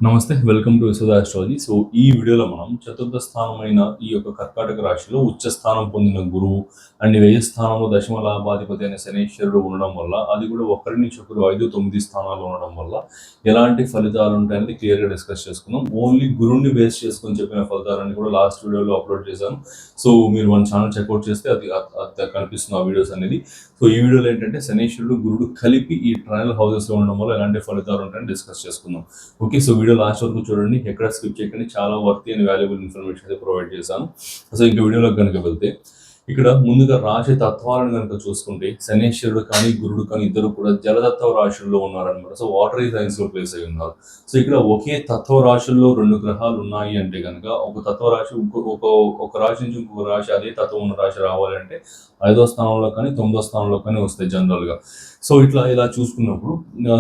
నమస్తే. Welcome to Yashoda astrology. So, ఈ వీడియోలో మనం చతుర్థ స్థానమైన ఈ యొక్క కర్కాటక రాశిలో ఉచ్చ స్థానం పొందిన గురువు అండ్ వ్యయ స్థానంలో దశమ లాభాధిపతి అయిన శనీశ్వరుడు ఉండడం వల్ల, అది కూడా ఒకరి నుంచి ఒకరు 5, 9 స్థానాల్లో ఉండడం వల్ల ఎలాంటి ఫలితాలు ఉంటాయనేది క్లియర్‌గా డిస్కస్ చేసుకుందాం. ఓన్లీ గురువుని బేస్ చేసుకొని చెప్పిన ఫలితాలన్నీ కూడా లాస్ట్ వీడియోలో అప్లోడ్ చేశాను. సో, మీరు మన ఛానల్ చెక్‌ఔట్ చేస్తే అది కనిపిస్తుంది ఆ వీడియోస్ అనేది. సో, ఈ వీడియోలో ఏంటంటే శనీశ్వరుడు, గురుడు కలిపి ఈ ట్రయల్ హౌసెస్‌లో ఉండడం వల్ల ఎలాంటి ఫలితాలు ఉంటాయని డిస్కస్ చేసుకుందాం. ఓకే. సో, వీడియో లాస్ట్ వరకు చూడండి. ఎక్కడ స్కిప్ చేయకండి. చాలా వర్తీ అండ్ వాల్యుబుల్ ఇన్ఫర్మేషన్ అయితే ప్రొవైడ్ చేశాను. సో, ఇంక వీడియోలోకి గనుక వెళ్తే, ఇక్కడ ముందుగా రాశి తత్వాలను గనుక చూసుకుంటే శనీశ్వరుడు కానీ, గురుడు కానీ ఇద్దరు కూడా జలతత్వ రాశుల్లో ఉన్నారనమాట. సో, వాటరీ సైన్స్‌లో ప్లేస్ అయ్యి ఉన్నారు. సో, ఇక్కడ ఒకే తత్వ రాశుల్లో 2 గ్రహాలు ఉన్నాయి అంటే గనక, ఒక తత్వ రాశి ఒక రాశి నుంచి ఇంకొక రాశి అదే తత్వం ఉన్న రాశి రావాలంటే 5వ స్థానంలో కానీ, 9వ స్థానంలో కానీ వస్తాయి జనరల్‌గా. సో, ఇలా చూసుకున్నప్పుడు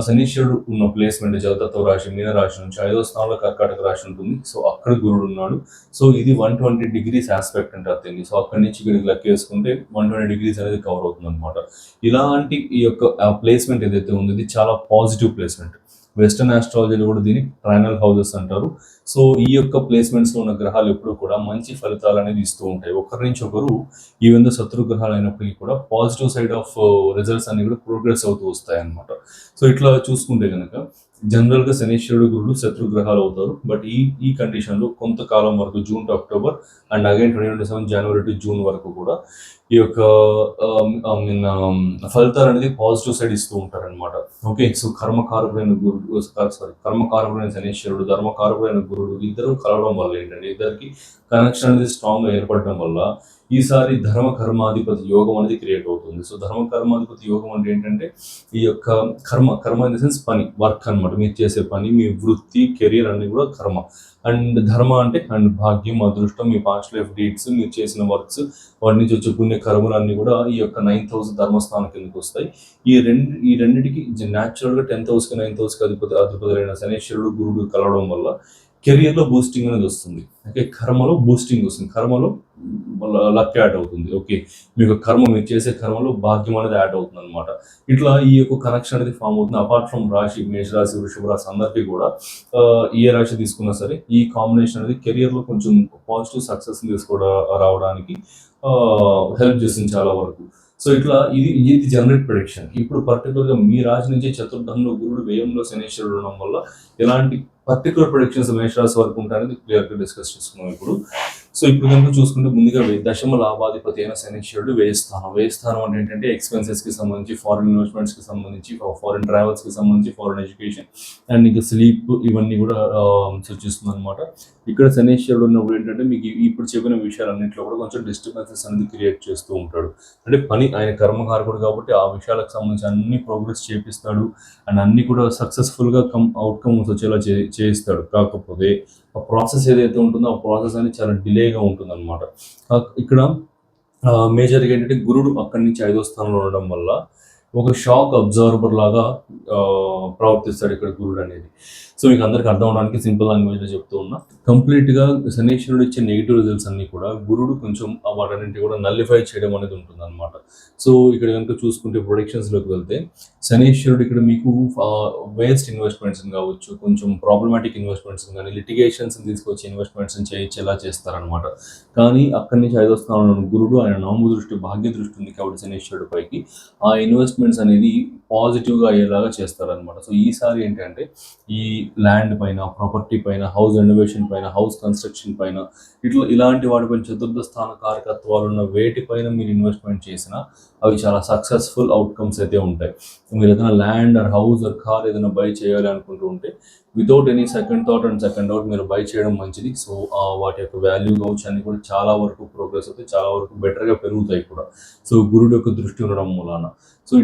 శనీశ్వరుడు ఉన్న ప్లేస్‌మెంట్ జలతత్వ రాశి మీన రాశి నుంచి 5వ స్థానంలో కర్కాటక రాశి ఉంటుంది. సో, అక్కడ గురుడు ఉన్నాడు. సో, ఇది 120 డిగ్రీస్ ఆస్పెక్ట్ అంటారు దీన్ని. సో, అక్కడి నుంచి ఇక్కడికి లెక్కేసుకుంటే 120 డిగ్రీస్ అనేది కవర్ అవుతుందన్నమాట. ఇలాంటి ఈ యొక్క ప్లేస్‌మెంట్ ఏదైతే ఉందో ఇది చాలా పాజిటివ్ ప్లేస్‌మెంట్. వెస్టర్న్ ఆస్ట్రాలజీలో కూడా దీన్ని ట్రైనల్ హౌసెస్ అంటారు. సో, ఈ యొక్క ప్లేస్‌మెంట్స్‌లో ఉన్న గ్రహాలు ఎప్పుడూ కూడా మంచి ఫలితాలు అనేది ఇస్తూ ఉంటాయి. ఒకరి నుంచి ఒకరు ఈవెన్ దో శత్రు గ్రహాలు అయినప్పటికీ కూడా పాజిటివ్ సైడ్ ఆఫ్ రిజల్ట్స్ అన్ని కూడా ప్రోగ్రెస్ అవుతూ వస్తాయన్నమాట. సో, ఇట్లా చూసుకుంటే గనక జనరల్‌గా శనీశ్వరుడు, గురుడు శత్రు గ్రహాలు అవుతారు. బట్ ఈ ఈ కండిషన్‌లో కొంతకాలం వరకు June to October and again 2027 January to June వరకు కూడా ఈ యొక్క ఫలితాలు అనేది పాజిటివ్ సైడ్ ఇస్తూ ఉంటారనమాట. ఓకే. సో, కర్మకారకుడైన శనీశ్వరుడు, ధర్మకారకుడైన గురుడు ఇద్దరు కలవడం వల్ల ఏంటంటే ఇద్దరికి కనెక్షన్ అనేది స్ట్రాంగ్‌గా ఏర్పడడం వల్ల ఈసారి ధర్మ కర్మాధిపతి యోగం అనేది క్రియేట్ అవుతుంది. సో, ధర్మ కర్మాధిపతి యోగం అంటే ఏంటంటే ఈ యొక్క కర్మ ఇన్ ద సెన్స్ పని, వర్క్ అనమాట. మీరు చేసే పని, మీ వృత్తి, కెరియర్ అన్ని కూడా కర్మ. అండ్ ధర్మ అంటే భాగ్యం, అదృష్టం, మీ పాస్ట్ లైఫ్ డీడ్స్, మీరు చేసిన వర్క్స్, వాటి నుంచి వచ్చే పుణ్య కర్మలన్నీ కూడా ఈ యొక్క 9th హౌస్ ధర్మస్థానం కిందకి వస్తాయి. ఈ రెండిటికి న్యాచురల్‌గా 10th హౌస్‌కి 9th హౌస్‌కి అధిపతులైన శనీశ్వరుడు, గురుడు కలవడం వల్ల కెరియర్‌లో బూస్టింగ్ అనేది వస్తుంది. ఓకే. కర్మలో బూస్టింగ్ వస్తుంది. కర్మలో లక్ యాడ్ అవుతుంది. ఓకే. మీకు మీరు చేసే కర్మలో భాగ్యం అనేది యాడ్ అవుతుంది అనమాట. ఇట్లా ఈ యొక్క కనెక్షన్ అనేది ఫామ్ అవుతుంది. అపార్ట్ ఫ్రమ్ రాశి, మేషరాశి, వృషభ రాశి అందరికీ కూడా ఏ రాశి తీసుకున్నా సరే ఈ కాంబినేషన్ అనేది కెరియర్‌లో కొంచెం పాజిటివ్ సక్సెస్ రావడానికి హెల్ప్ చేస్తుంది చాలా వరకు. సో, ఇది జనరల్ ప్రిడిక్షన్. ఇప్పుడు పర్టికులర్‌గా మీ రాశి నుంచి చతుర్థంలో గురుడు, వ్యయంలో శనీశ్వరుడు ఉండడం వల్ల ఎలాంటి పర్టికులర్ ప్రొడిక్షన్స్ మేషరాశి వరకు ఉంటాయనేది క్లియర్‌గా డిస్కస్ చేసుకున్నాం ఇప్పుడు. సో, ఇప్పుడు కనుక చూసుకుంటే ముందుగా దశమ లాభాధిపతి అయిన శనీశ్వరుడు వ్యయస్థానం. వ్యయస్థానం అంటే ఏంటంటే ఎక్స్‌పెన్సెస్‌కి సంబంధించి, ఫారెన్ ఇన్వెస్ట్‌మెంట్స్‌కి సంబంధించి, ఫారెన్ ట్రావెల్స్‌కి సంబంధించి, ఫారెన్ ఎడ్యుకేషన్ అండ్ ఇంకా స్లీప్ ఇవన్నీ కూడా సూచిస్తుందన్నమాట. ఇక్కడ శనీశ్వరుడు ఉన్నప్పుడు ఏంటంటే మీకు ఇప్పుడు చెప్పిన విషయాలన్నింటిలో కూడా కొంచెం డిస్టర్బెన్సెస్ అనేది క్రియేట్ చేస్తూ ఉంటాడు. అంటే ఆయన కర్మకారకుడు కాబట్టి ఆ విషయాలకు సంబంధించి అన్ని ప్రోగ్రెస్ చేపిస్తాడు అండ్ అన్ని కూడా సక్సెస్‌ఫుల్‌గా అవుట్‌కమ్స్ వచ్చేలా చేయిస్తాడు. కాకపోతే ఆ ప్రాసెస్ ఏదైతే ఉంటుందో ఆ ప్రాసెస్ అనేది చాలా డిలేగా ఉంటుందన్నమాట. ఇక్కడ మేజర్‌గా ఏంటంటే గురుడు అక్కడి నుంచి 5వ స్థానంలో ఉండడం వల్ల ఒక షాక్ అబ్జర్వర్ లాగా ప్రవర్తిస్తాడు ఇక్కడ గురుడు అనేది. సో, మీకు అందరికి అర్థం అవడానికి సింపుల్ లాంగ్వేజ్‌లో చెప్తూ ఉన్నా. కంప్లీట్‌గా శనీశ్వరుడు ఇచ్చే నెగెటివ్ రిజల్ట్స్ అన్నీ కూడా గురుడు కొంచెం వాటన్నింటిని కూడా నల్లిఫై చేయడం అనేది ఉంటుందన్నమాట. సో, ఇక్కడ కనుక చూసుకుంటే ప్రొడిక్షన్స్‌లోకి వెళ్తే శనీశ్వరుడు ఇక్కడ మీకు వేస్ట్ ఇన్వెస్ట్‌మెంట్స్‌ని కావచ్చు, కొంచెం ప్రాబ్లమాటిక్ ఇన్వెస్ట్‌మెంట్స్‌ని కానీ, లిటిగేషన్స్‌ని తీసుకొచ్చి ఇన్వెస్ట్‌మెంట్స్‌ని చేయించేలా చేస్తారనమాట. కానీ అక్కడి నుంచి 5వ స్థానంలో ఉన్న గురుడు ఆయన నామ దృష్టి, భాగ్య దృష్టి ఉంది కాబట్టి శనీశ్వరుడి పైకి ఆ ఇన్వెస్ట్‌మెంట్స్ అనేది పాజిటివ్‌గా అయ్యేలాగా చేస్తారనమాట. సో, ఈసారి ఏంటంటే ఈ ల్యాండ్ పైన, ప్రాపర్టీ పైన, హౌస్ రెనోవేషన్ పైన, హౌస్ కన్‌స్ట్రక్షన్ పైన ఇలాంటి వాటిపైన చతుర్థ స్థాన కారకత్వాలు ఉన్న వేటిపైన మీరు ఇన్వెస్ట్‌మెంట్ చేసినా అవి చాలా సక్సెస్‌ఫుల్ అవుట్‌కమ్స్ అయితే ఉంటాయి. మీరు ఏదైనా land or house or car ఏదైనా బై చేయాలి అనుకుంటూ ఉంటే వితౌట్ ఎనీ సెకండ్ థాట్ మీరు బై చేయడం మంచిది. సో, వాటి యొక్క వాల్యూ కావచ్చు అన్నీ కూడా చాలా వరకు ప్రోగ్రెస్ అవుతాయి. చాలా వరకు బెటర్‌గా పెరుగుతాయి కూడా. సో, గురుడు యొక్క దృష్టి ఉండడం మూలాన. సో,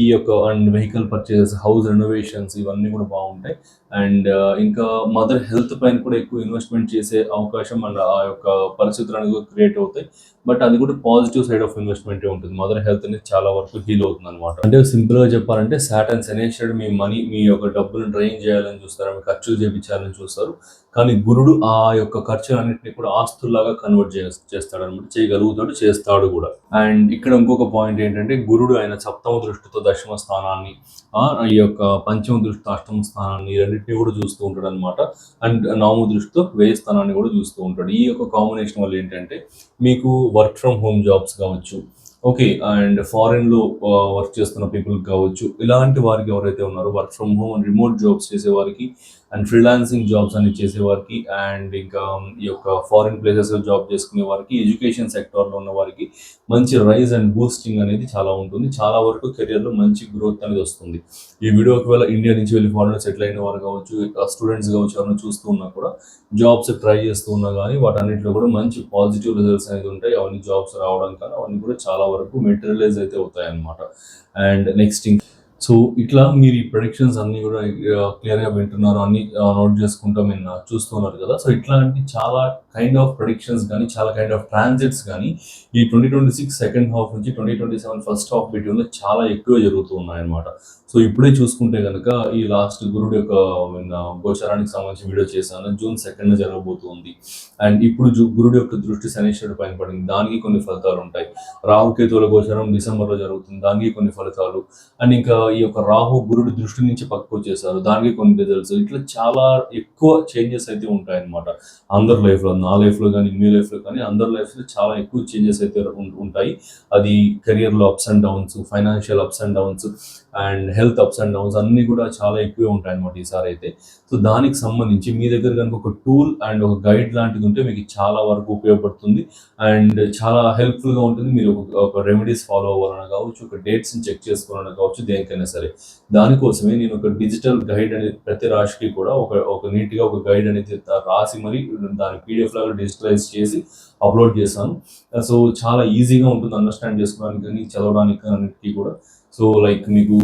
ఈ యొక్క and vehicle purchases, house renovations ఇవన్నీ కూడా బాగుంటాయి. అండ్ ఇంకా మదర్ హెల్త్ పైన కూడా ఎక్కువ ఇన్వెస్ట్‌మెంట్ చేసే అవకాశం అండ్ ఆ యొక్క పరిస్థితులు అనేది కూడా క్రియేట్ అవుతాయి. బట్ అది కూడా పాజిటివ్ సైడ్ ఆఫ్ ఇన్వెస్ట్‌మెంటే ఉంటుంది. మదర్ హెల్త్ అనేది చాలా వరకు హీల్ అవుతుందన్నమాట. అంటే సింపుల్‌గా చెప్పాలంటే సాటర్న్ శనీశ్వరుడు మీ యొక్క డబ్బులను డ్రైన్ చేయాలని చూస్తారనమాట. చేయించాలని, ఖర్చులు చేయించాలని చూస్తారు. కానీ గురుడు ఆ యొక్క ఖర్చులన్నింటినీ కూడా ఆస్తుల్లాగా కన్వర్ట్ చేస్తాడనమాట. చేయగలుగుతాడు, చేస్తాడు కూడా. అండ్ ఇక్కడ ఇంకొక పాయింట్ ఏంటంటే గురుడు ఆయన సప్తమ దృష్టితో దశమ స్థానాన్ని, ఈ యొక్క పంచమ దృష్టితో అష్టమ స్థానాన్ని, ఈ రెండింటినీ కూడా చూస్తూ ఉంటాడు అనమాట. అండ్ నవమ దృష్టితో వ్యయ స్థానాన్ని కూడా చూస్తూ ఉంటాడు. ఈ యొక్క కాంబినేషన్ వల్ల ఏంటంటే మీకు వర్క్ ఫ్రమ్ హోమ్ జాబ్స్ కావచ్చు, ఓకే, అండ్ ఫారెన్లో వర్క్ చేస్తున్న పీపుల్ కావచ్చు, ఇలాంటి వారికి ఎవరైతే ఉన్నారో work from home and remote jobs చేసేవారికి, అండ్ ఫ్రీలాన్సింగ్ జాబ్స్ అని చేసేవారికి, అండ్ ఇంకా ఈ యొక్క ఫారిన్ ప్లేసెస్లో జాబ్ చేసుకునే వారికి, ఎడ్యుకేషన్ సెక్టార్లో ఉన్న వారికి మంచి రైజ్ అండ్ బూస్టింగ్ అనేది చాలా ఉంటుంది. చాలా వరకు కెరియర్లో మంచి గ్రోత్ అనేది వస్తుంది. ఈ వీడియో ఒకవేళ ఇండియా నుంచి వెళ్ళి ఫారెన్ సెటిల్ అయిన వారు కావచ్చు, స్టూడెంట్స్ కావచ్చు, ఎవరైనా చూస్తూ ఉన్నా కూడా, జాబ్స్ ట్రై చేస్తూ ఉన్నా కానీ వాటన్నిటిలో కూడా మంచి పాజిటివ్ రిజల్ట్స్ అనేది ఉంటాయి. అవన్నీ జాబ్స్ రావడం కానీ అవన్నీ కూడా చాలా వరకు మెటీరియలైజ్ అయితే అవుతాయి అన్నమాట. అండ్ నెక్స్ట్ సో ఇట్లా మీరు ఈ ప్రొడిక్షన్స్ అన్ని కూడా క్లియర్గా వింటున్నారు, అన్ని నోట్ చేసుకుంటూ మీరు చూస్తున్నారు కదా. సో ఇట్లాంటి చాలా కైండ్ ఆఫ్ ప్రొడిక్షన్స్ కానీ, చాలా కైండ్ ఆఫ్ ట్రాన్సిట్స్ కానీ ఈ 2026 సెకండ్ హాఫ్ నుంచి 2027 ఫస్ట్ హాఫ్ బిట్వీన్లో చాలా ఎక్కువ జరుగుతూ ఉన్నాయన్నమాట. సో ఇప్పుడే చూసుకుంటే కనుక ఈ లాస్ట్ గురుడు యొక్క గోచారానికి సంబంధించి వీడియో చేశాను, జూన్ 2nd జరగబోతుంది. అండ్ ఇప్పుడు గురుడు యొక్క దృష్టి శనీశ్వరుడు పైన పడింది, దానికి కొన్ని ఫలితాలు ఉంటాయి. రాహుకేతువుల గోచారం డిసెంబర్లో జరుగుతుంది, దానికి కొన్ని ఫలితాలు. అండ్ ఇంకా ఈ యొక్క రాహు గురుడు దృష్టి నుంచి పక్కకు వచ్చేసారు, దానికి కొన్ని రిజల్ట్స్. ఇట్లా చాలా ఎక్కువ చేంజెస్ అయితే ఉంటాయన్నమాట అందరి లైఫ్లో. నా లైఫ్లో కానీ, మీ లైఫ్లో కానీ, అందరి లైఫ్లో చాలా ఎక్కువ చేంజెస్ అయితే ఉంటాయి. అది కెరియర్లో ups and downs, financial ups and downs, and health ups and downs అన్నీ కూడా చాలా ఎక్కువే ఉంటాయి అనమాట ఈసారి అయితే. సో దానికి సంబంధించి మీ దగ్గర కనుక ఒక టూల్ అండ్ ఒక గైడ్ లాంటిది ఉంటే మీకు చాలా వరకు ఉపయోగపడుతుంది అండ్ చాలా హెల్ప్ఫుల్గా ఉంటుంది. మీరు ఒక రెమెడీస్ ఫాలో అవ్వాలన్నా కావచ్చు, ఒక డేట్స్ని చెక్ చేసుకోవాలన్నా కావచ్చు, దేనికైనా సరే. దానికోసమే నేను ఒక డిజిటల్ గైడ్ అనేది ప్రతి రాశికి కూడా ఒక నీట్గా ఒక గైడ్ అనేది రాసి మరి దాని పీడిఎఫ్ లాగా డిజిటలైజ్ చేసి అప్లోడ్ చేశాను. సో చాలా ఈజీగా ఉంటుంది అండర్స్టాండ్ చేసుకోవడానికి కానీ, చదవడానికి అన్నిటికీ కూడా. సో లైక్ మీకు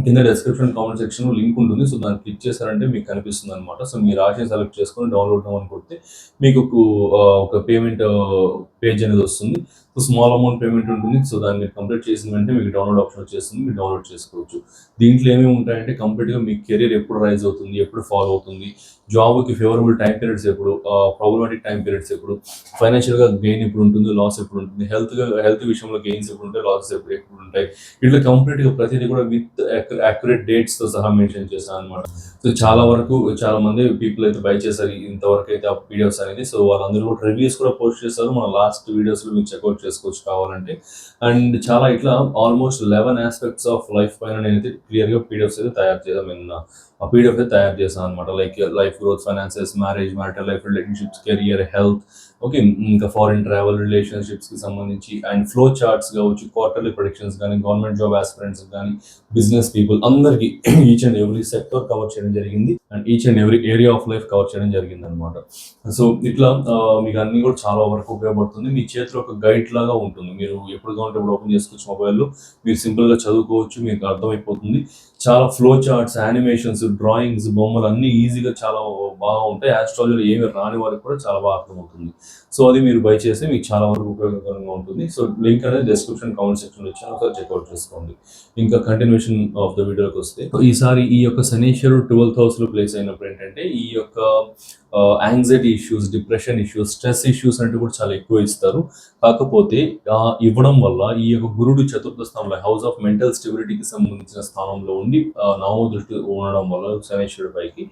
కింద డిస్క్రిప్షన్ కామెంట్ సెక్షన్ లింక్ ఉంటుంది. సో దాన్ని క్లిక్ చేశారంటే మీకు కనిపిస్తుంది అనమాట. సో మీ రాశిని సెలెక్ట్ చేసుకొని డౌన్లోడ్ అని కొడితే మీకు ఒక పేమెంట్ పేజ్ అనేది వస్తుంది. సో స్మాల్ అమౌంట్ పేమెంట్ ఉంటుంది. సో దాన్ని మీరు కంప్లీట్ చేసిన వెంటనే మీకు డౌన్లోడ్ ఆప్షన్ వచ్చేస్తుంది, మీరు డౌన్లోడ్ చేసుకోవచ్చు. దీంట్లో ఏమేమి ఉంటాయంటే కంప్లీట్గా మీ కెరీర్ ఎప్పుడు రైజ్ అవుతుంది, ఎప్పుడు ఫాలో అవుతుంది, జాబ్కి ఫేవరబుల్ టైం పీరియడ్స్ ఎప్పుడు, ప్రాబ్లమాటిక్ టైం పీరియడ్స్ ఎప్పుడు, ఫైనాన్షియల్గా గెయిన్ ఎప్పుడు ఉంటుంది, లాస్ ఎప్పుడు ఉంటుంది, హెల్త్ విషయంలో గెయిన్స్ ఎప్పుడు ఉంటాయి, లాసెస్ ఎప్పుడు ఉంటాయి, ఇట్లా కంప్లీట్గా ప్రతిదీ కూడా విత్ యాక్యురేట్ డేట్స్తో సహా మెన్షన్ చేశాను అనమాట. సో చాలా వరకు చాలా మంది పీపుల్ అయితే బై చేశారు ఇంతవరకు అయితే ఆ పీడిఎఫ్స్ అనేది. సో వాళ్ళందరూ కూడా రివ్యూస్ కూడా పోస్ట్ చేస్తారు, మన లాస్ట్ వీడియోస్లో మీరు చెక్అవుట్ చేసుకోవచ్చు కావాలంటే. అండ్ చాలా ఇట్లా ఆల్మోస్ట్ 11 ఆస్పెక్ట్స్ ఆఫ్ లైఫ్ పైన నేనైతే క్లియర్గా పీడిఎఫ్స్ అయితే తయారు చేశాను. ఆ పీడిఎఫ్ అయితే తయారు చేశాను అనమాట. Like life growth, finances, marriage, marital life, relationships, career, health, okay, ఇంకా ఫారిన్ ట్రావెల్, రిలేషన్షిప్స్కి సంబంధించి, అండ్ ఫ్లో చార్ట్స్ కావచ్చు, క్వార్టర్లీ ప్రొడిక్షన్స్ కానీ, గవర్నమెంట్ జాబ్ ఆస్పిరెంట్స్ కానీ, బిజినెస్ పీపుల్ అందరికీ each and every sector cover చేయడం జరిగింది and each and every area of life cover చేయడం జరిగింది అనమాట. సో ఇట్లా మీకు అన్ని కూడా చాలా వరకు ఉపయోగపడుతుంది. మీ చేతిలో ఒక గైడ్ లాగా ఉంటుంది, మీరు ఎప్పుడు కావాలంటే ఇప్పుడు ఓపెన్ చేసుకోవచ్చు మొబైల్లో, మీరు సింపుల్గా చదువుకోవచ్చు, మీకు అర్థమైపోతుంది. చాలా ఫ్లో చార్ట్స్, యానిమేషన్స్, డ్రాయింగ్స్, బొమ్మలు అన్నీ ఈజీగా చాలా బాగా ఉంటాయి. ఆస్ట్రాలజీలో ఏమి రాని వారికి కూడా చాలా బాగా అర్థమవుతుంది. సో అది మీరు బై చేస్తే మీకు చాలా వరకు ఉపయోగకరంగా ఉంటుంది. సో లింక్ అనేది డిస్క్రిప్షన్ కామెంట్ సెక్షన్లో ఇచ్చాను, ఒకసారి చెక్అవుట్ చేసుకోండి. ఇంకా కంటిన్యూషన్ ఆఫ్ ద వీడియోకి వస్తే, ఈసారి ఈ యొక్క శనీశ్వరుడు 12th హౌస్లో ప్లేస్ అయినప్పుడు ఏంటంటే ఈ యొక్క anxiety issues, depression issues, stress issues అంటే కూడా చాలా ఎక్కువ ఇస్తారు. కాకపోతే ఇవ్వడం వల్ల ఈ యొక్క గురుడు చతుర్థ స్థానంలో హౌస్ ఆఫ్ మెంటల్ స్టెబిలిటీకి సంబంధించిన స్థానంలో ఉండి నవమ దృష్టి ఉండడం వల్ల శనీశ్వరుడి పైకి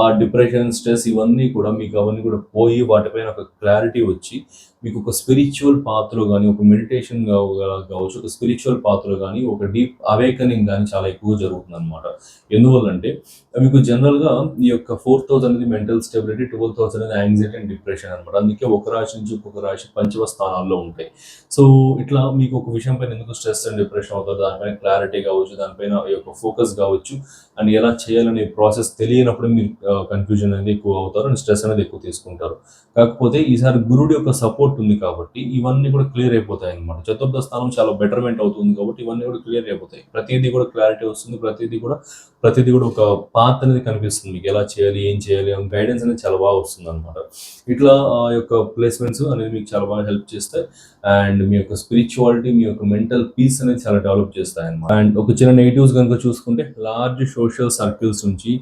ఆ డిప్రెషన్, స్ట్రెస్ ఇవన్నీ కూడా మీకు అవన్నీ కూడా పోయి వాటిపైన ఒక క్లారిటీ వచ్చి మీకు ఒక స్పిరిచువల్ పాత్రలో కానీ, ఒక మెడిటేషన్ కావచ్చు, ఒక స్పిరిచువల్ పాత్రలో కానీ, ఒక డీప్ అవేకనింగ్ కానీ చాలా ఎక్కువ జరుగుతుంది అనమాట. ఎందువల్లంటే మీకు జనరల్గా ఈ యొక్క 4th హౌస్ అనేది మెంటల్ స్టెబిలిటీ, 12th హౌస్ అనేది యాంగ్జైటీ అండ్ డిప్రెషన్ అనమాట. అందుకే ఒక రాశి నుంచి ఇంకొక రాశి పంచమ స్థానాల్లో ఉంటాయి. సో ఇట్లా మీకు ఒక విషయం పైన ఎందుకు స్ట్రెస్ అండ్ డిప్రెషన్ అవుతుంది, దానిపైన క్లారిటీ కావచ్చు, దానిపైన ఈ యొక్క ఫోకస్ కావచ్చు, అండ్ ఎలా చేయాలనే ప్రాసెస్ తెలియనప్పుడు మీరు కన్ఫ్యూజన్ అనేది ఎక్కువ అవుతారు అండ్ స్ట్రెస్ అనేది ఎక్కువ తీసుకుంటారు. కాకపోతే ఈసారి గురుడు యొక్క సపోర్ట్ ఉంది కాబట్టి ఇవన్నీ కూడా క్లియర్ అయిపోతాయి అనమాట. చతుర్థ స్థానం చాలా బెటర్మెంట్ అవుతుంది కాబట్టి ఇవన్నీ కూడా క్లియర్ అయిపోతాయి. ప్రతిదీ కూడా క్లారిటీ వస్తుంది, ప్రతిదీ కూడా ఒక పాత్ అనేది కనిపిస్తుంది, మీకు ఎలా చేయాలి, ఏం చేయాలి, గైడెన్స్ అనేది చాలా బాగా వస్తుంది అనమాట. ఇట్లా ఆ యొక్క ప్లేస్మెంట్స్ అనేది మీకు చాలా బాగా హెల్ప్ చేస్తాయి అండ్ మీ యొక్క స్పిరిచువాలిటీ, మీ యొక్క మెంటల్ పీస్ అనేది చాలా డెవలప్ చేస్తాయి అనమాట. అండ్ ఒక చిన్న నెగిటివ్స్ కనుక చూసుకుంటే లార్జ్ సోషల్ సర్కిల్స్ నుంచి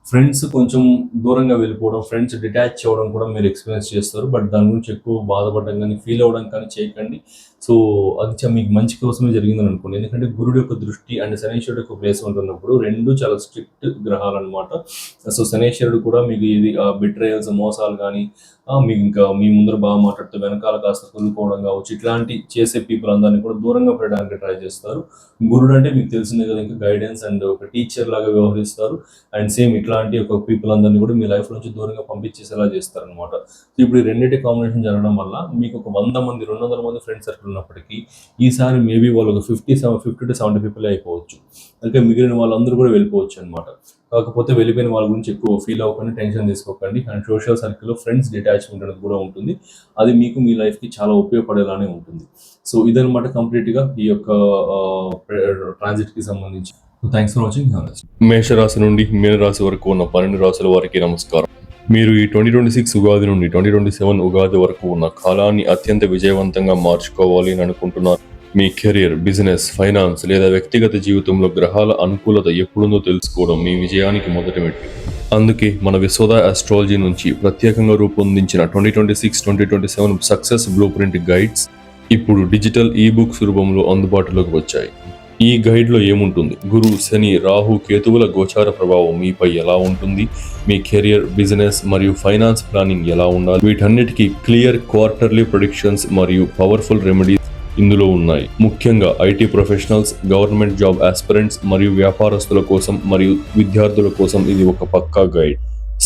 ఫ్రెండ్స్ కొంచెం దూరంగా వెళ్ళిపోవడం, ఫ్రెండ్స్ డిటాచ్ అవ్వడం కూడా మీరు ఎక్స్పీరియన్స్ చేస్తారు. బట్ దాని గురించి ఎక్కువ బాధపడడం కానీ, ఫీల్ అవ్వడం కానీ చేయకండి. సో అది మీకు మంచి కోసమే జరిగిందని అనుకోండి. ఎందుకంటే గురుడు యొక్క దృష్టి అండ్ శనీశ్వరుడు యొక్క ప్లేస్ ఉంటున్నప్పుడు రెండు చాలా స్ట్రిక్ట్ గ్రహాలు అనమాట. సో శనీశ్వరుడు కూడా మీకు ఇది బిట్రేయల్స్, మోసాలు కానీ, మీకు ఇంకా మీ ముందర బాగా మాట్లాడుతూ వెనకాల కాస్త కుళ్ళుకోవడం కావచ్చు, ఇట్లాంటి చేసే పీపుల్ అందరినీ కూడా దూరంగా పెట్టడానికి ట్రై చేస్తారు. గురుడు అంటే మీకు తెలిసిందే కదా, ఇంకా గైడెన్స్ అండ్ ఒక టీచర్ లాగా వ్యవహరిస్తారు. అండ్ సేమ్ ఇట్లాంటి ఒక పీపుల్ అందరినీ కూడా మీ లైఫ్ నుంచి దూరంగా పంపించేసేలా చేస్తారనమాట. సో ఇప్పుడు ఈ రెండింటి కాంబినేషన్ జరగడం వల్ల మీకు ఒక 100 మంది 200 మంది ఫ్రెండ్ సర్కిల్ ఉన్నప్పటికీ ఈసారి మేబీ వాళ్ళు ఒక 50 to 70 పీపుల్ అయిపోవచ్చు. అంటే మిగిలిన వాళ్ళందరూ కూడా వెళ్ళిపోవచ్చు అనమాట. కాకపోతే వెళ్ళిపోయిన వాళ్ళ గురించి ఎక్కువ ఫీల్ అవ్వకండి, టెన్షన్ తీసుకోకండి. అండ్ సోషల్ సర్కిల్లో ఫ్రెండ్స్ డిటాచ్మెంట్ అనేది కూడా ఉంటుంది. అది మీకు మీ లైఫ్కి చాలా ఉపయోగపడేలానే ఉంటుంది. సో ఇదనమాట కంప్లీట్గా ఈ యొక్క ట్రాన్సిట్కి సంబంధించి. Thanks for watching. మేషరాశి నుండి మీనరాశి వరకు ఉన్న 12 రాశుల వారికి నమస్కారం. మీరు ఈ 2026 ఉగాది నుండి 2027 ఉగాది వరకు ఉన్న కాలాన్ని అత్యంత విజయవంతంగా మార్చుకోవాలి అని అనుకుంటున్నారు. మీ కెరీర్, బిజినెస్, ఫైనాన్స్ లేదా వ్యక్తిగత జీవితంలో గ్రహాల అనుకూలత ఎప్పుడుందో తెలుసుకోవడం మీ విజయానికి మొదటి మెట్టు. అందుకే మన విశ్వద ఆస్ట్రాలజీ నుంచి ప్రత్యేకంగా రూపొందించిన 2026-2027 సక్సెస్ బ్లూ ప్రింట్ గైడ్స్ ఇప్పుడు డిజిటల్ ఈబుక్స్ రూపంలో అందుబాటులోకి వచ్చాయి. ఈ గైడ్లో ఏముంటుంది? గురు, శని, రాహు, కేతువుల గోచార ప్రభావం మీపై ఎలా ఉంటుంది, మీ కెరియర్, బిజినెస్ మరియు ఫైనాన్స్ ప్లానింగ్ ఎలా ఉండాలి, వీటన్నిటికీ క్లియర్ క్వార్టర్లీ ప్రెడిక్షన్స్ మరియు పవర్ఫుల్ రెమెడీస్ ఇందులో ఉన్నాయి. ముఖ్యంగా IT professionals, government job aspirants మరియు వ్యాపారస్తుల కోసం మరియు విద్యార్థుల కోసం ఇది ఒక పక్కా గైడ్.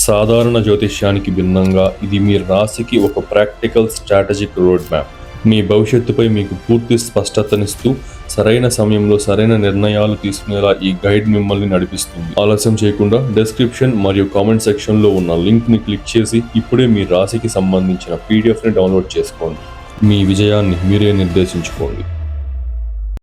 సాధారణ జ్యోతిష్యానికి భిన్నంగా ఇది మీ రాశికి ఒక ప్రాక్టికల్ స్ట్రాటజిక్ రోడ్ మ్యాప్. మీ భవిష్యత్తుపై మీకు పూర్తి స్పష్టతనిస్తూ సరైన సమయంలో సరైన నిర్ణయాలు తీసుకునేలా ఈ గైడ్ మిమ్మల్ని నడిపిస్తుంది. ఆలస్యం చేయకుండా డిస్క్రిప్షన్ మరియు కామెంట్ సెక్షన్లో ఉన్న లింక్ని క్లిక్ చేసి ఇప్పుడే మీ రాశికి సంబంధించిన PDF ని డౌన్లోడ్ చేసుకోండి. మీ విజయాన్ని మీరే నిర్దేశించుకోండి.